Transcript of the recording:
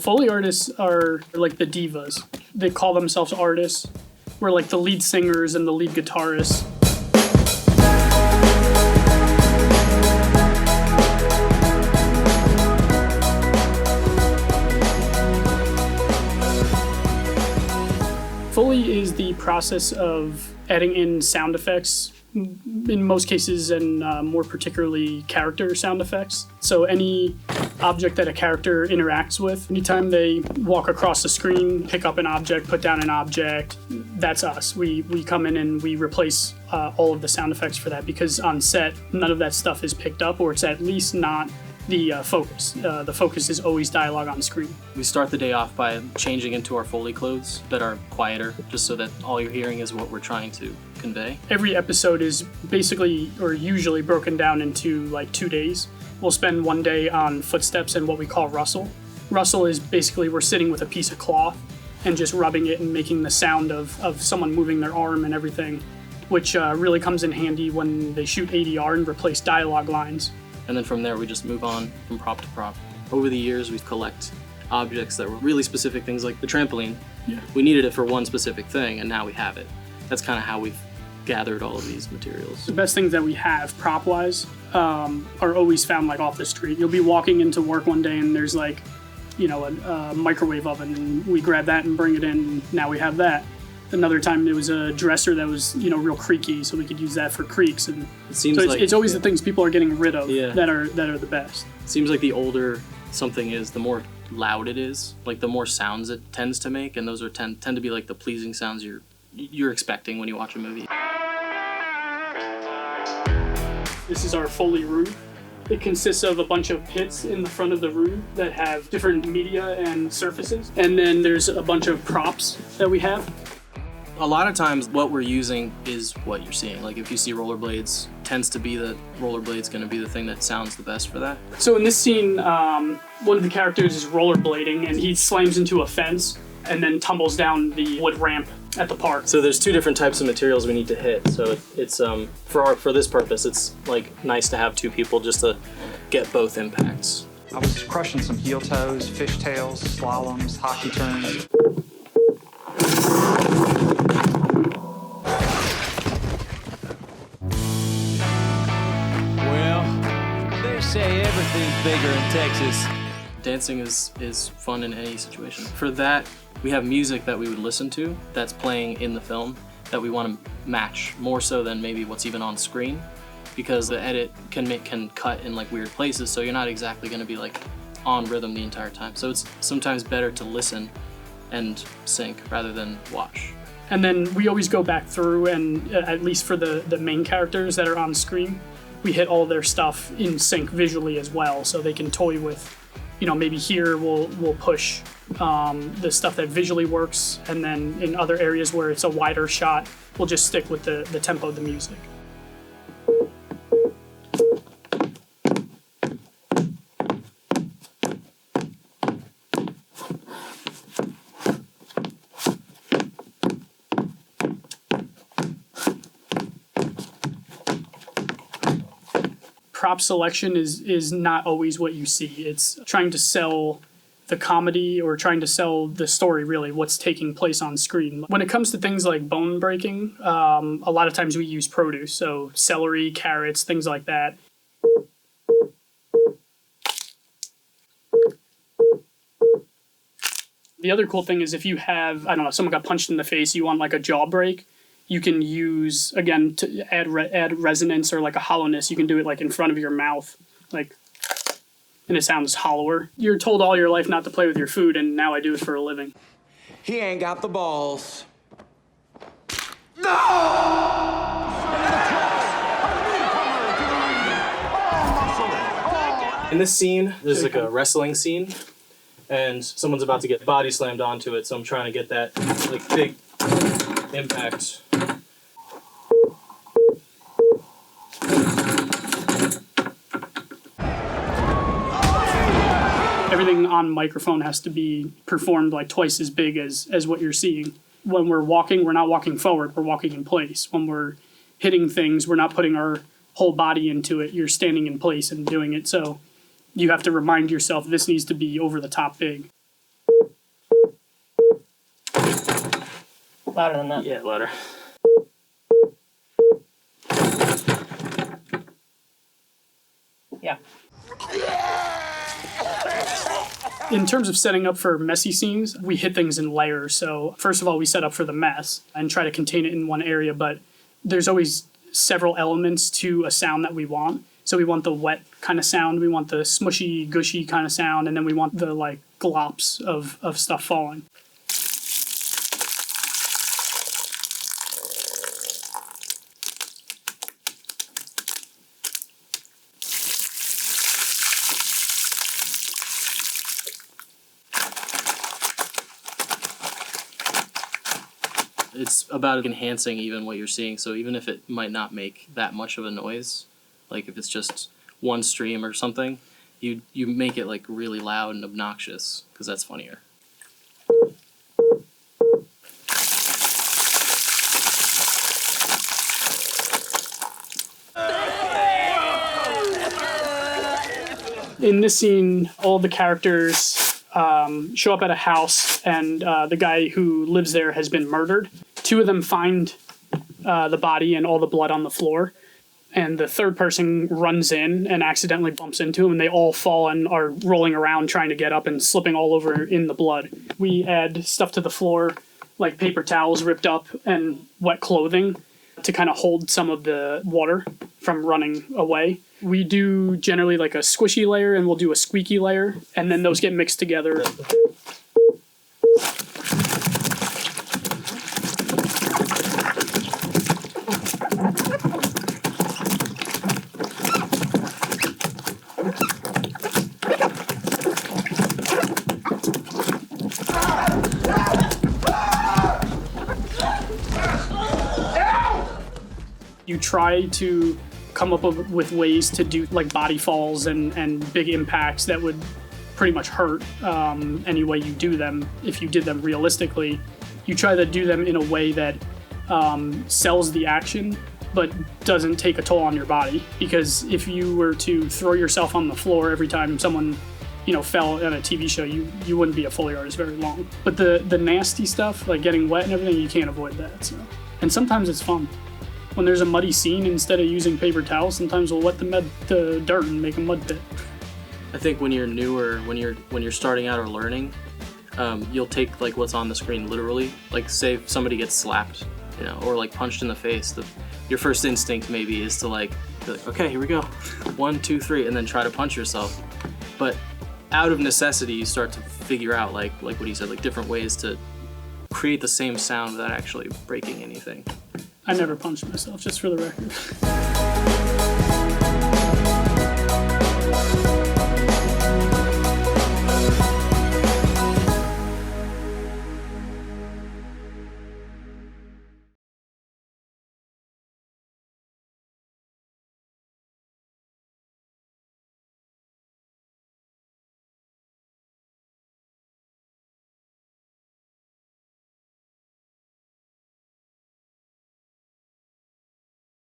Foley artists are like the divas. They call themselves artists. We're like the lead singers and the lead guitarists. Foley is the process of adding in sound effects, in most cases, and more particularly character sound effects. So any object that a character interacts with, anytime they walk across the screen, pick up an object, put down an object, that's us. We come in and we replace all of the sound effects for that, because on set, none of that stuff is picked up, or it's at least not the focus. The focus is always dialogue on screen. We start the day off by changing into our Foley clothes that are quieter, just so that all you're hearing is what we're trying to convey. Every episode is basically, or usually, broken down into like 2 days. We'll spend one day on footsteps and what we call rustle. Rustle is basically we're sitting with a piece of cloth and just rubbing it and making the sound of someone moving their arm and everything, which really comes in handy when they shoot ADR and replace dialogue lines. And then from there, we just move on from prop to prop. Over the years, we collect objects that were really specific things, like the trampoline. Yeah. We needed it for one specific thing, and now we have it. That's kind of how we've gathered all of these materials. The best things that we have, prop-wise, are always found like off the street. You'll be walking into work one day and there's like, you know, a microwave oven, and we grab that and bring it in, and now we have that. Another time there was a dresser that was, you know, real creaky, so we could use that for creaks. And it seems so like it's always the things people are getting rid of Yeah. that are the best. It seems like the older something is, the more loud it is, like the more sounds it tends to make, and those are tend to be like the pleasing sounds you're expecting when you watch a movie. This is our Foley room. It consists of a bunch of pits in the front of the room that have different media and surfaces, and then there's a bunch of props that we have. A lot of times what we're using is what you're seeing. Like if you see rollerblades, tends to be the rollerblade's going to be the thing that sounds the best for that. So in this scene, one of the characters is rollerblading, and he slams into a fence and then tumbles down the wood ramp at the park. So there's two different types of materials we need to hit. So it's for this purpose, it's like nice to have two people just to get both impacts. I was crushing some heel toes, fishtails, slaloms, hockey turns. They say everything's bigger in Texas. Dancing is fun in any situation. For that, we have music that we would listen to that's playing in the film that we want to match more so than maybe what's even on screen, because the edit can cut in like weird places, so you're not exactly going to be like on rhythm the entire time. So it's sometimes better to listen and sync rather than watch. And then we always go back through, and at least for the main characters that are on screen, we hit all their stuff in sync visually as well, so they can toy with, you know, maybe here we'll push the stuff that visually works, and then in other areas where it's a wider shot, we'll just stick with the tempo of the music. Prop selection is not always what you see. It's trying to sell the comedy or trying to sell the story, really, what's taking place on screen. When it comes to things like bone breaking, a lot of times we use produce, so celery, carrots, things like that. The other cool thing is if you have, I don't know, someone got punched in the face, you want like a jaw break, you can use, again, to add resonance or like a hollowness, you can do it like in front of your mouth, like, and it sounds hollower. You're told all your life not to play with your food, and now I do it for a living. He ain't got the balls. In this scene, there's like a wrestling scene, and someone's about to get body slammed onto it, so I'm trying to get that like big impact. Everything on microphone has to be performed like twice as big as what you're seeing. When we're walking, we're not walking forward, we're walking in place. When we're hitting things, we're not putting our whole body into it. You're standing in place and doing it. So you have to remind yourself this needs to be over the top big. Louder than that. Yeah, louder. Yeah. In terms of setting up for messy scenes, we hit things in layers. So first of all, we set up for the mess and try to contain it in one area, but there's always several elements to a sound that we want. So we want the wet kind of sound, we want the smushy, gushy kind of sound, and then we want the like glops of stuff falling. It's about enhancing even what you're seeing. So even if it might not make that much of a noise, like if it's just one stream or something, you make it like really loud and obnoxious because that's funnier. In this scene, all the characters show up at a house, and the guy who lives there has been murdered. Two of them find the body and all the blood on the floor, and the third person runs in and accidentally bumps into him, and they all fall and are rolling around trying to get up and slipping all over in the blood. We add stuff to the floor, like paper towels ripped up and wet clothing, to kind of hold some of the water from running away. We do generally like a squishy layer, and we'll do a squeaky layer, and then those get mixed together. You try to come up with ways to do like body falls and big impacts that would pretty much hurt any way you do them. If you did them realistically, you try to do them in a way that sells the action but doesn't take a toll on your body. Because if you were to throw yourself on the floor every time someone fell on a TV show, you wouldn't be a Foley artist very long. But the nasty stuff, like getting wet and everything, you can't avoid that. So. And sometimes it's fun. When there's a muddy scene, instead of using paper towels, sometimes we'll wet the dirt and make a mud pit. I think when you're newer, when you're starting out or learning, you'll take like what's on the screen literally. Like say if somebody gets slapped, or like punched in the face, your first instinct maybe is to be like, okay, here we go, 1, 2, 3, and then try to punch yourself. But out of necessity, you start to figure out like what he said, like different ways to create the same sound without actually breaking anything. I never punched myself, just for the record.